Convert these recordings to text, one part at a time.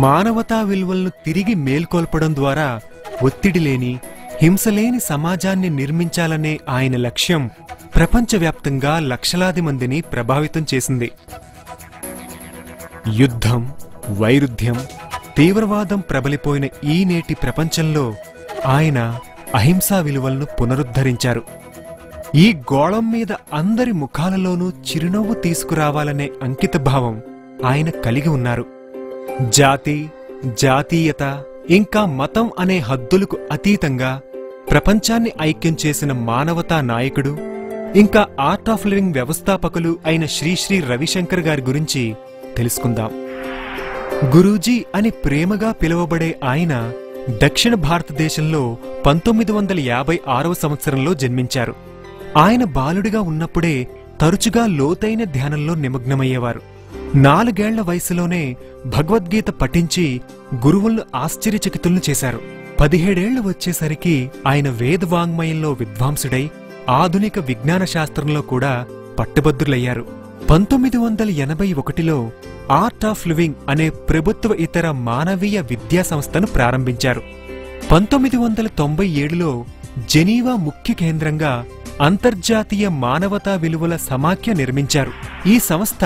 మానవతా విలువలను తిరిగి మేల్కొల్పడం ద్వారా ఒత్తిడి లేని, హింసలేని సమాజాన్ని నిర్మించాలనే ఆయన లక్ష్యం ప్రపంచవ్యాప్తంగా లక్షలాది మందిని ప్రభావితం చేసింది. యుద్ధం, వైరుధ్యం, తీవ్రవాదం ప్రబలిపోయిన ఈ నేటి ప్రపంచంలో ఆయన అహింసా విలువలను పునరుద్ధరించారు. ఈ గోళం మీద అందరి ముఖాలలోనూ చిరునవ్వు తీసుకురావాలనే అంకితభావం ఆయన కలిగి ఉన్నారు. జాతి, జాతీయత, ఇంకా మతం అనే హద్దులకు అతీతంగా ప్రపంచాన్ని ఐక్యం చేసిన మానవతా నాయకుడు, ఇంకా ఆర్ట్ ఆఫ్ లివింగ్ వ్యవస్థాపకులు అయిన శ్రీ రవిశంకర్ గారి గురించి తెలుసుకుందాం. గురూజీ అని ప్రేమగా పిలువబడే ఆయన దక్షిణ భారతదేశంలో 1956వ సంవత్సరంలో జన్మించారు. ఆయన బాలుడిగా ఉన్నప్పుడే తరచుగా లోతైన ధ్యానంలో నిమగ్నమయ్యేవారు. 4 ఏళ్ల వయసులోనే భగవద్గీత పఠించి గురువులను ఆశ్చర్యచకితులను చేశారు. 17 ఏళ్లు వచ్చేసరికి ఆయన వేదవాంగ్మయంలో విద్వాంసుడై ఆధునిక విజ్ఞాన శాస్త్రంలో కూడా పట్టుబద్దులయ్యారు. 1981లో ఆర్ట్ ఆఫ్ లివింగ్ అనే ప్రభుత్వ ఇతర మానవీయ విద్యా సంస్థను ప్రారంభించారు. 1997లో జెనీవా ముఖ్య కేంద్రంగా అంతర్జాతీయ మానవతా విలువల సమాఖ్య నిర్మించారు. ఈ సంస్థ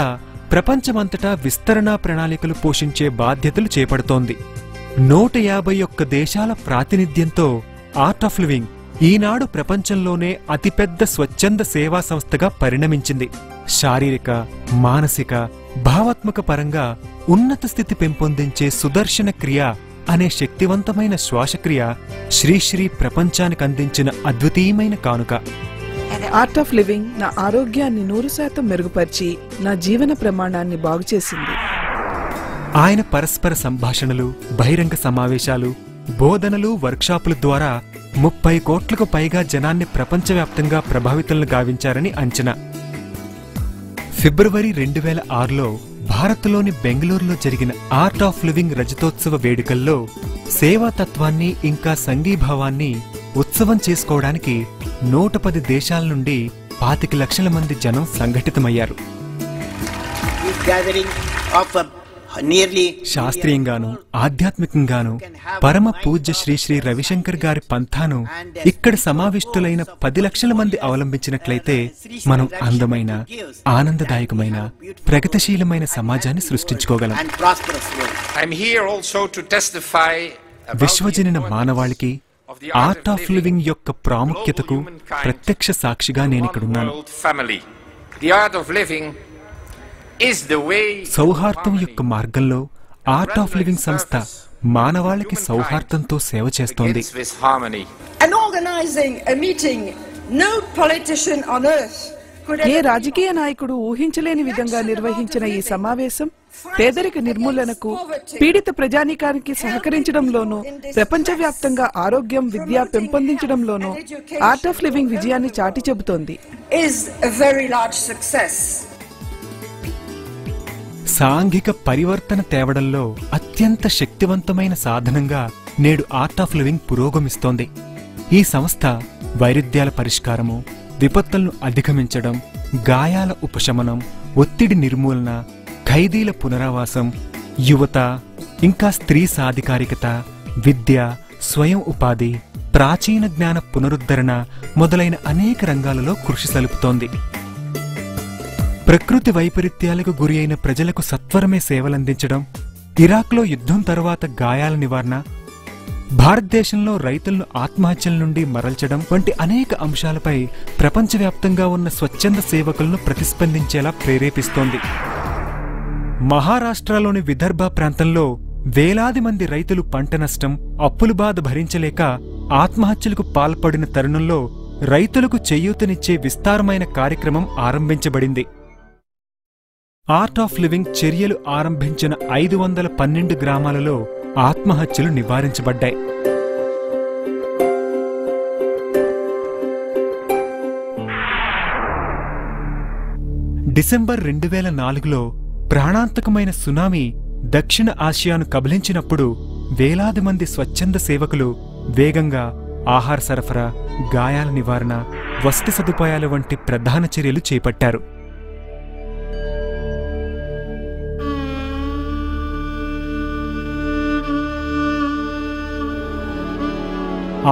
ప్రపంచమంతటా విస్తరణా ప్రణాళికలు పోషించే బాధ్యతలు చేపడుతోంది. 151 దేశాల ప్రాతినిధ్యంతో ఆర్ట్ ఆఫ్ లివింగ్ ఈనాడు ప్రపంచంలోనే అతిపెద్ద స్వచ్ఛంద సేవా సంస్థగా పరిణమించింది. శారీరక, మానసిక, భావాత్మక పరంగా ఉన్నత స్థితి పెంపొందించే సుదర్శన క్రియ అనే శక్తివంతమైన శ్వాసక్రియ శ్రీశ్రీ ప్రపంచానికి అందించిన అద్వితీయమైన కానుక. ఆర్ట్ ఆఫ్ లివింగ్ నా ఆరోగ్యాన్ని 100% మెరుగుపరిచి నా జీవన ప్రమాణాన్ని బాగుచేసింది. ఆయన పరస్పర సంభాషణలు, బహిరంగ సమావేశాలు, బోధనలు, వర్క్షాపుల ద్వారా 30 కోట్లకు పైగా జనాన్ని ప్రపంచవ్యాప్తంగా ప్రభావితులను గావించారని అంచనా. ఫిబ్రవరి 2006లో భారత్లోని బెంగళూరులో జరిగిన ఆర్ట్ ఆఫ్ లివింగ్ రజతోత్సవ వేడుకల్లో సేవాతత్వాన్ని ఇంకా సంఘీభావాన్ని ఉత్సవం చేసుకోవడానికి 110 దేశాల నుండి 25 లక్షల మంది జనం సంఘటితమయ్యారు. శాస్త్రీయంగాను, ఆధ్యాత్మికంగాను పరమ పూజ్య శ్రీ రవిశంకర్ గారి పంథాను ఇక్కడ సమావిష్టులైన 10 లక్షల మంది అవలంబించినట్లయితే మనం అందమైన, ఆనందదాయకమైన, ప్రగతిశీలమైన సమాజాన్ని సృష్టించుకోగలం. విశ్వజనన మానవాళికి ఆర్ట్ ఆఫ్ లివింగ్ యొక్క ప్రాముఖ్యతకు ప్రత్యక్ష సాక్షిగా నేనిక్కడున్నాను. సౌహార్దం యొక్క మార్గంలో ఆర్ట్ ఆఫ్ లివింగ్ సంస్థ మానవాళికి సౌహార్దంతో సేవ చేస్తోంది. ఏ రాజకీయ నాయకుడు ఊహించలేని విధంగా నిర్వహించిన ఈ సమావేశం పేదరిక నిర్మూలనకు, పీడిత ప్రజానీకానికి సహకరించడంలోనూ, ప్రపంచవ్యాప్తంగా ఆరోగ్యం, విద్య పెంపొందించడంలోనూ ఆర్ట్ ఆఫ్ లివింగ్ విజయాన్ని చాటి చెబుతోంది. సాంఘిక పరివర్తన తేవడంలో అత్యంత శక్తివంతమైన సాధనంగా నేడు ఆర్ట్ ఆఫ్ లివింగ్ పురోగమిస్తోంది. ఈ సంస్థ వైరుధ్యాల పరిష్కారము, విపత్తులను అధిగమించడం, గాయాల ఉపశమనం, ఒత్తిడి నిర్మూలన, ఖైదీల పునరావాసం, యువత, ఇంకా స్త్రీ సాధికారికత, విద్య, స్వయం ఉపాధి, ప్రాచీన జ్ఞాన పునరుద్ధరణ మొదలైన అనేక రంగాలలో కృషి సలుపుతోంది. ప్రకృతి వైపరీత్యాలకు గురి అయిన ప్రజలకు సత్వరమే సేవలందించడం, ఇరాక్లో యుద్ధం తరువాత గాయాల నివారణ, భారతదేశంలో రైతులను ఆత్మహత్యల నుండి మరల్చడం వంటి అనేక అంశాలపై ప్రపంచవ్యాప్తంగా ఉన్న స్వచ్ఛంద సేవకులను ప్రతిస్పందించేలా ప్రేరేపిస్తోంది. మహారాష్ట్రలోని విదర్భ ప్రాంతంలో వేలాది మంది రైతులు పంట నష్టం, అప్పుల బాధ భరించలేక ఆత్మహత్యలకు పాల్పడిన తరుణంలో రైతులకు చేయూతనిచ్చే విస్తారమైన కార్యక్రమం ఆరంభించబడింది. ఆర్ట్ ఆఫ్ లివింగ్ చర్యలు ఆరంభించిన 512 గ్రామాలలో ఆత్మహత్యలు నివారించబడ్డాయి. డిసెంబర్ 2004లో ప్రాణాంతకమైన సునామీ దక్షిణ ఆసియాను కబలించినప్పుడు వేలాది మంది స్వచ్ఛంద సేవకులు వేగంగా ఆహార సరఫరా, గాయాల నివారణ, వసతి సదుపాయాల వంటి ప్రధాన చర్యలు చేపట్టారు.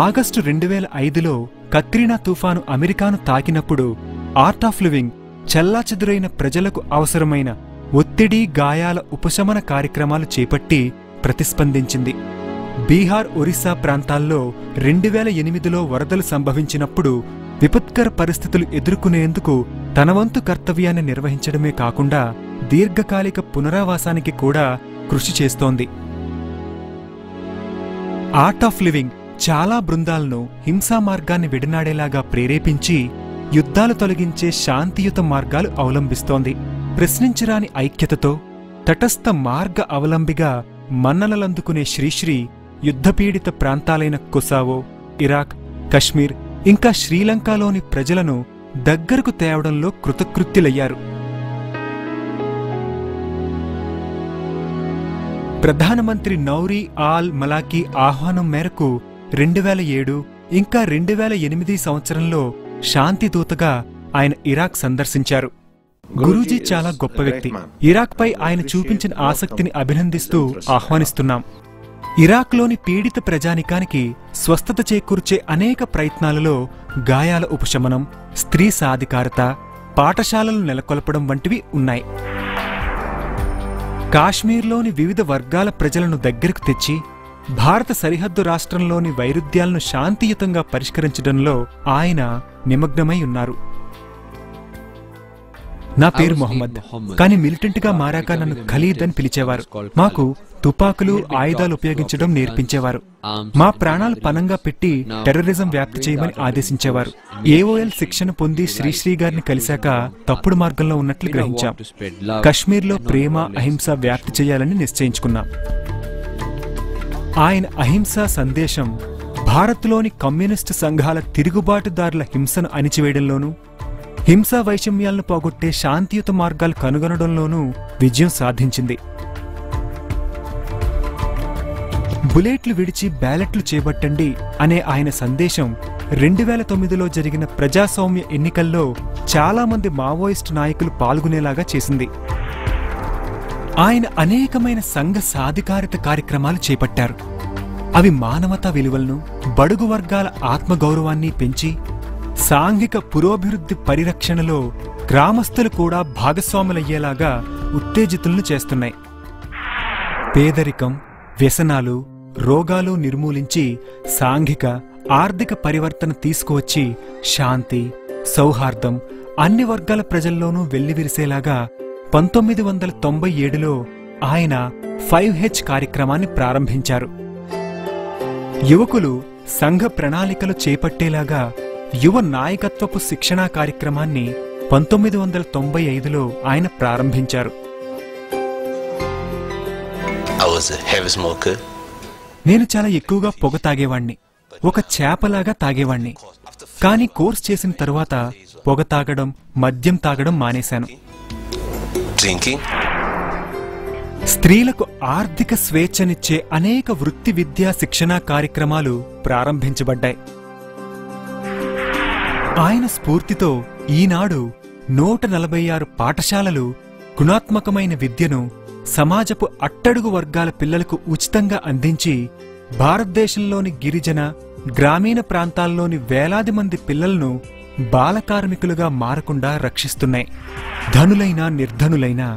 ఆగస్టు 2005లో కత్రినా తుఫాను అమెరికాను తాకినప్పుడు ఆర్ట్ ఆఫ్ లివింగ్ చెల్లాచెదురైన ప్రజలకు అవసరమైన ఒత్తిడి, గాయాల ఉపశమన కార్యక్రమాలు చేపట్టి ప్రతిస్పందించింది. బీహార్, ఒరిస్సా ప్రాంతాల్లో 2008లో వరదలు సంభవించినప్పుడు విపత్కర పరిస్థితులు ఎదుర్కొనేందుకు తన వంతు కర్తవ్యాన్ని నిర్వహించడమే కాకుండా దీర్ఘకాలిక పునరావాసానికి కూడా కృషి చేస్తోంది. ఆర్ట్ ఆఫ్ లివింగ్ చాలా బృందాలను హింసా మార్గాన్ని విడనాడేలాగా ప్రేరేపించి యుద్ధాలు తొలగించే శాంతియుత మార్గాలు అవలంబిస్తోంది. ప్రశ్నించరాని ఐక్యతతో తటస్థ మార్గ అవలంబిగా మన్ననలందుకునే శ్రీశ్రీ యుద్ధపీడిత ప్రాంతాలైన కొసావో, ఇరాక్, కశ్మీర్ ఇంకా శ్రీలంకలోని ప్రజలను దగ్గరకు తేవడంలో కృతకృత్యులయ్యారు. ప్రధానమంత్రి నౌరీ ఆల్ మలాకీ ఆహ్వానం మేరకు 2007 ఇంకా 2008 సంవత్సరంలో శాంతిదూతగా ఆయన ఇరాక్ సందర్శించారు. గురూజీ చాలా గొప్ప వ్యక్తి. ఇరాక్పై ఆయన చూపించిన ఆసక్తిని అభినందిస్తూ ఆహ్వానిస్తున్నాం. ఇరాక్లోని పీడిత ప్రజానికానికి స్వస్థత చేకూర్చే అనేక ప్రయత్నాలలో గాయాల ఉపశమనం, స్త్రీ సాధికారత, పాఠశాలలు నెలకొల్పడం వంటివి ఉన్నాయి. కాశ్మీర్లోని వివిధ వర్గాల ప్రజలను దగ్గరకు తెచ్చి భారత సరిహద్దు రాష్ట్రంలోని వైరుధ్యాలను శాంతియుతంగా పరిష్కరించడంలో ఆయన నిమగ్నమై ఉన్నారు. నా పేరు మొహమ్మద్, కానీ మిలిటెంట్గా మారాక నన్ను ఖలీద్ అని పిలిచేవారు. మాకు తుపాకులు, ఆయుధాలు ఉపయోగించడం నేర్పించేవారు. మా ప్రాణాలు పనంగా పెట్టి టెర్రరిజం వ్యాప్తి చేయమని ఆదేశించేవారు. AOL శిక్షణ పొంది శ్రీశ్రీ గారిని కలిశాక తప్పుడు మార్గంలో ఉన్నట్లు గ్రహించాం. కశ్మీర్లో ప్రేమ, అహింస వ్యాప్తి చేయాలని నిశ్చయించుకున్నాం. ఆయన అహింసా సందేశం భారత్లోని కమ్యూనిస్టు సంఘాల తిరుగుబాటుదారుల హింసను అణిచివేయడంలోనూ, హింసా వైషమ్యాలను పోగొట్టే శాంతియుత మార్గాలు కనుగొనడంలోనూ విజయం సాధించింది. బుల్లెట్లు విడిచి బ్యాలెట్లు చేపట్టండి అనే ఆయన సందేశం 2009లో జరిగిన ప్రజాస్వామ్య ఎన్నికల్లో చాలామంది మావోయిస్టు నాయకులు పాల్గొనేలాగా చేసింది. ఆయన అనేకమైన సంఘ సాధికారిత కార్యక్రమాలు చేపట్టారు. అవి మానవతా విలువలను, బడుగు వర్గాల ఆత్మగౌరవాన్ని పెంచి సాంఘిక పురోభివృద్ధి పరిరక్షణలో గ్రామస్తులు కూడా భాగస్వాములయ్యేలాగా ఉత్తేజితులను చేస్తున్నాయి. పేదరికం, వ్యసనాలు, రోగాలు నిర్మూలించి సాంఘిక, ఆర్థిక పరివర్తన తీసుకువచ్చి శాంతి, సౌహార్దం అన్ని వర్గాల ప్రజల్లోనూ వెల్లివిరిసేలాగా 1997లో ఆయన 5H కార్యక్రమాన్ని ప్రారంభించారు. యువకులు సంఘ ప్రణాళికలు చేపట్టేలాగా యువ నాయకత్వపు శిక్షణా కార్యక్రమాన్ని 1995లో ఆయన ప్రారంభించారు. నేను చాలా ఎక్కువగా పొగ తాగేవాణ్ణి, ఒక చేపలాగా తాగేవాణ్ణి. కానీ కోర్స్ చేసిన తరువాత పొగ తాగడం, మద్యం తాగడం మానేశాను. స్త్రీలకు ఆర్థిక స్వేచ్ఛనిచ్చే అనేక వృత్తి విద్యా శిక్షణా కార్యక్రమాలు ప్రారంభించబడ్డాయి. ఆయన స్ఫూర్తితో ఈనాడు 146 పాఠశాలలు గుణాత్మకమైన విద్యను సమాజపు అట్టడుగు వర్గాల పిల్లలకు ఉచితంగా అందించి భారతదేశంలోని గిరిజన, గ్రామీణ ప్రాంతాల్లోని వేలాది మంది పిల్లలను బాలకార్మికులుగా మారకుండా రక్షిస్తున్నాయి. ధనులైనా నిర్ధనులైనా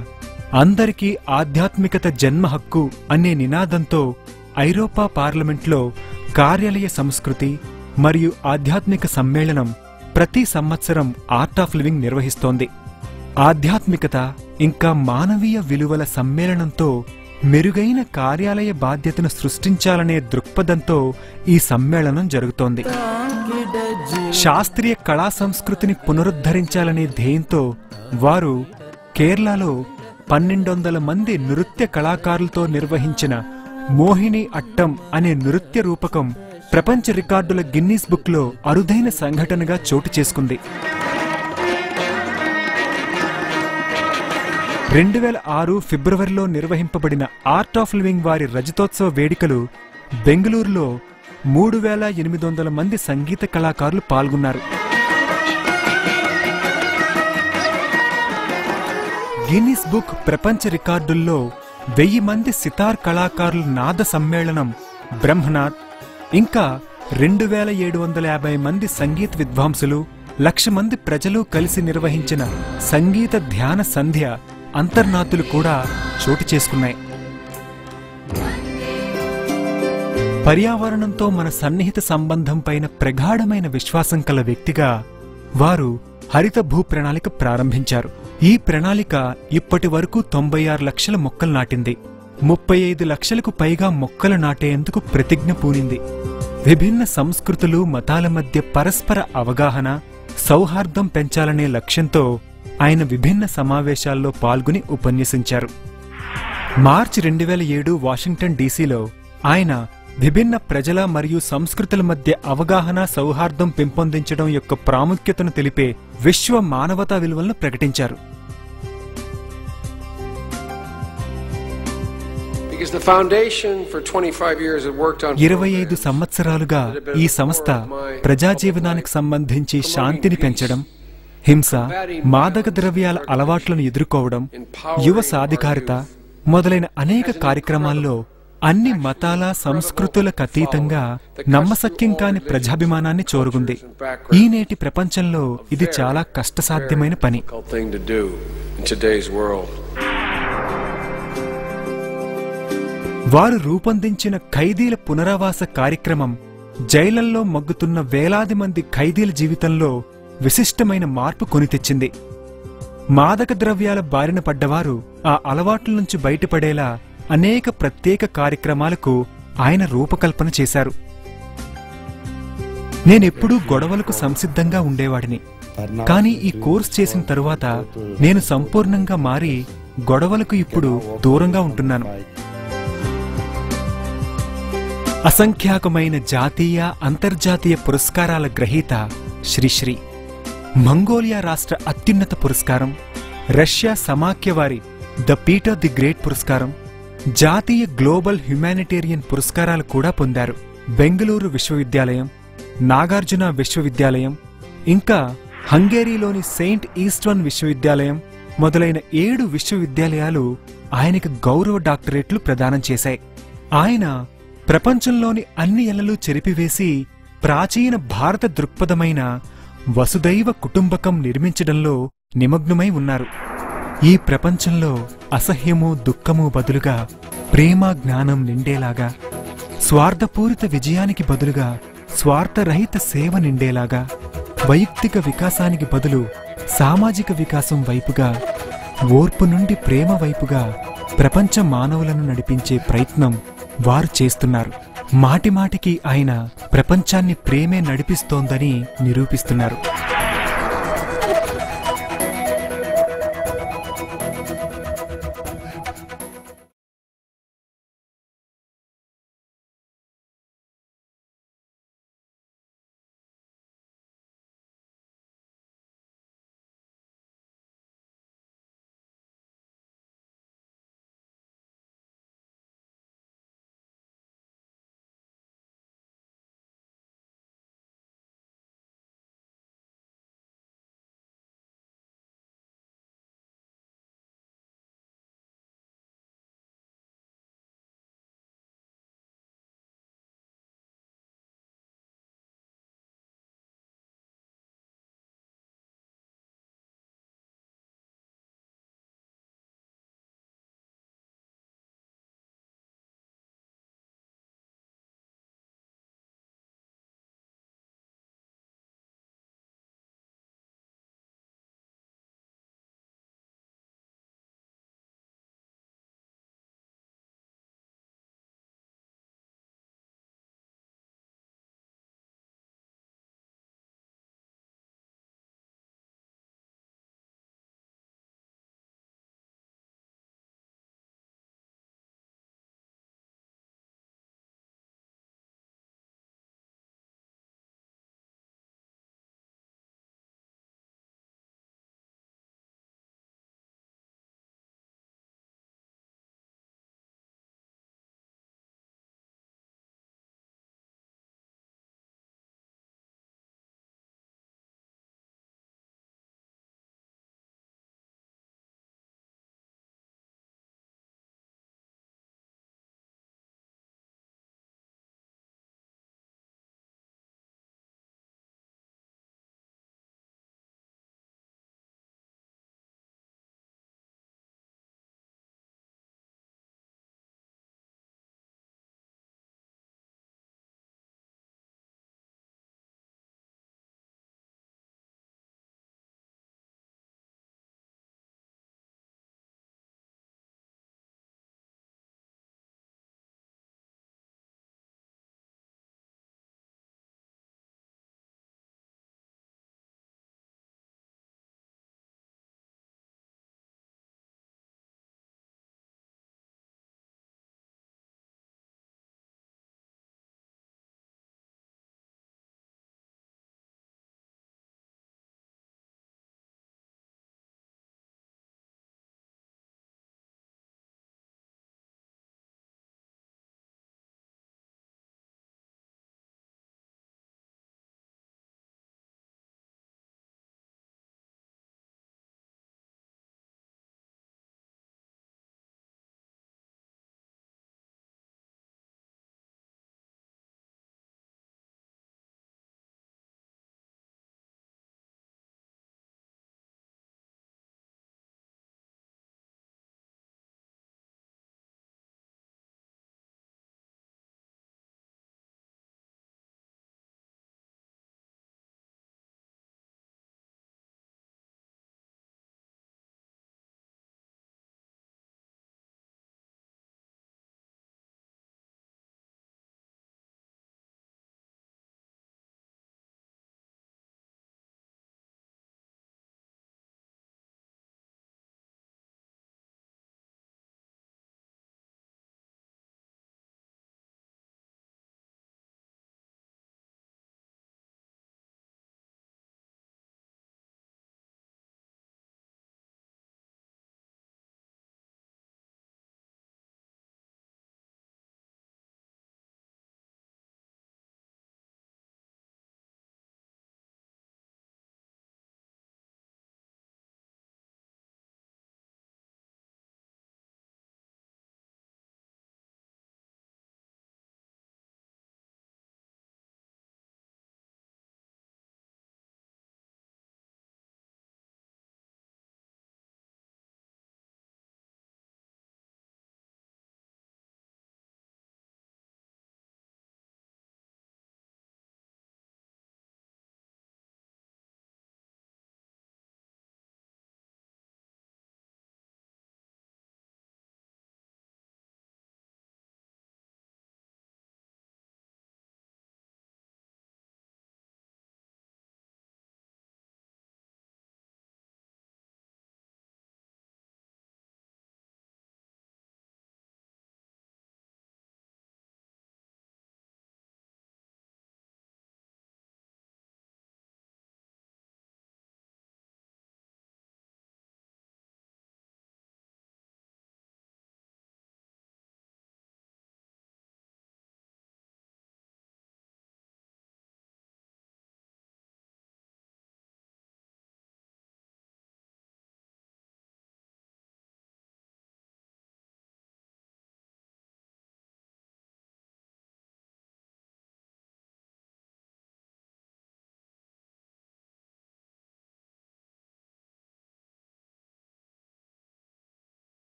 అందరికీ ఆధ్యాత్మికత జన్మ హక్కు అనే నినాదంతో ఐరోపా పార్లమెంట్లో కార్యాలయ సంస్కృతి మరియు ఆధ్యాత్మిక సమ్మేళనం ప్రతి సంవత్సరం ఆర్ట్ ఆఫ్ లివింగ్ నిర్వహిస్తోంది. ఆధ్యాత్మికత ఇంకా మానవీయ విలువల సమ్మేళనంతో మెరుగైన కార్యాలయ బాధ్యతను సృష్టించాలనే దృక్పథంతో ఈ సమ్మేళనం జరుగుతోంది. శాస్త్రీయ కళా సంస్కృతిని పునరుద్ధరించాలనే ధ్యేయంతో వారు కేరళలో 1200 మంది నృత్య కళాకారులతో నిర్వహించిన మోహిని అట్టం అనే నృత్య రూపకం ప్రపంచ రికార్డుల గిన్నీస్ బుక్లో అరుదైన సంఘటనగా చోటు చేసుకుంది. 2006 ఫిబ్రవరిలో నిర్వహింపబడిన ఆర్ట్ ఆఫ్ లివింగ్ వారి రజతోత్సవ వేడుకలు బెంగళూరులో 3800 మంది సంగీత కళాకారులు పాల్గొన్నారు. గిన్నిస్ బుక్ ప్రపంచ రికార్డుల్లో 1000 మంది సితార్ కళాకారుల నాద సమ్మేళనం బ్రహ్మనాథ్, ఇంకా 2750 మంది సంగీత విద్వాంసులు, 1,00,000 మంది ప్రజలు కలిసి నిర్వహించిన సంగీత ధ్యాన సంధ్య అంతర్నాతులు కూడా చోటు చేసుకున్నాయి. పర్యావరణంతో మన సన్నిహిత సంబంధం పైన ప్రగాఢమైన విశ్వాసం కల వ్యక్తిగా వారు హరిత భూ ప్రణాళిక ప్రారంభించారు. ఈ ప్రణాళిక ఇప్పటి వరకు 96 లక్షల మొక్కలు నాటింది. 35 లక్షలకు పైగా మొక్కలు నాటేందుకు ప్రతిజ్ఞ పూనింది. విభిన్న సంస్కృతులు, మతాల మధ్య పరస్పర అవగాహన, సౌహార్దం పెంచాలనే లక్ష్యంతో ఆయన విభిన్న సమావేశాల్లో పాల్గొని ఉపన్యసించారు. మార్చి 2007 వాషింగ్టన్ డీసీలో ఆయన విభిన్న ప్రజల మరియు సంస్కృతుల మధ్య అవగాహన, సౌహార్దం పెంపొందించడం యొక్క ప్రాముఖ్యతను తెలిపే విశ్వ మానవతా విలువలను ప్రకటించారు. 25 సంవత్సరాలుగా ఈ సంస్థ ప్రజాజీవనానికి సంబంధించి శాంతిని పెంచడం, హింస, మాదక ద్రవ్యాల అలవాట్లను ఎదుర్కోవడం, యువ సాధికారిత మొదలైన అనేక కార్యక్రమాల్లో అన్ని మతాల, సంస్కృతులకు అతీతంగా నమ్మశక్యం కాని ప్రజాభిమానాన్ని చోరుగుంది. ఈనేటి ప్రపంచంలో ఇది చాలా కష్టసాధ్యమైన పని. వారు రూపొందించిన ఖైదీల పునరావాస కార్యక్రమం జైళ్లల్లో మగ్గుతున్న వేలాది మంది ఖైదీల జీవితంలో విశిష్టమైన మార్పు కొనితెచ్చింది. మాదక ద్రవ్యాల బారిన పడ్డవారు ఆ అలవాట్ల నుంచి బయటపడేలా అనేక ప్రత్యేక కార్యక్రమాలకు ఆయన రూపకల్పన చేశారు. నేనెప్పుడూ గొడవలకు సంసిద్ధంగా ఉండేవాడిని. కానీ ఈ కోర్స్ చేసిన తరువాత నేను సంపూర్ణంగా మారి గొడవలకు ఇప్పుడు దూరంగా ఉంటున్నాను. అసంఖ్యాకమైన జాతీయ, అంతర్జాతీయ పురస్కారాల గ్రహీత శ్రీశ్రీ, మంగోలియా రాష్ట్ర అత్యున్నత పురస్కారం, రష్యా సమాఖ్యవారి ద పీటర్ ది గ్రేట్ పురస్కారం, జాతీయ గ్లోబల్ హ్యుమానిటేరియన్ పురస్కారాలు కూడా పొందారు. బెంగళూరు విశ్వవిద్యాలయం, నాగార్జున విశ్వవిద్యాలయం, ఇంకా హంగేరీలోని సెయింట్ ఈస్ట్వన్ విశ్వవిద్యాలయం మొదలైన 7 విశ్వవిద్యాలయాలు ఆయనకు గౌరవ డాక్టరేట్లు ప్రదానం చేశాయి. ఆయన ప్రపంచంలోని అన్ని ఎల్లలు చెరిపివేసి ప్రాచీన భారత దృక్పథమైన వసుదైవ కుటుంబకం నిర్మించడంలో నిమగ్నమై ఉన్నారు. ఈ ప్రపంచంలో అసహ్యము, దుఃఖము బదులుగా ప్రేమ, జ్ఞానం నిండేలాగా, స్వార్థపూరిత విజయానికి బదులుగా స్వార్థరహిత సేవ నిండేలాగా, వైయక్తిక వికాసానికి బదులు సామాజిక వికాసం వైపుగా, ఓర్పు నుండి ప్రేమ వైపుగా ప్రపంచ మానవులను నడిపించే ప్రయత్నం వారు చేస్తున్నారు. మాటిమాటికి ఆయన ప్రపంచాన్ని ప్రేమే నడిపిస్తోందని నిరూపిస్తున్నారు.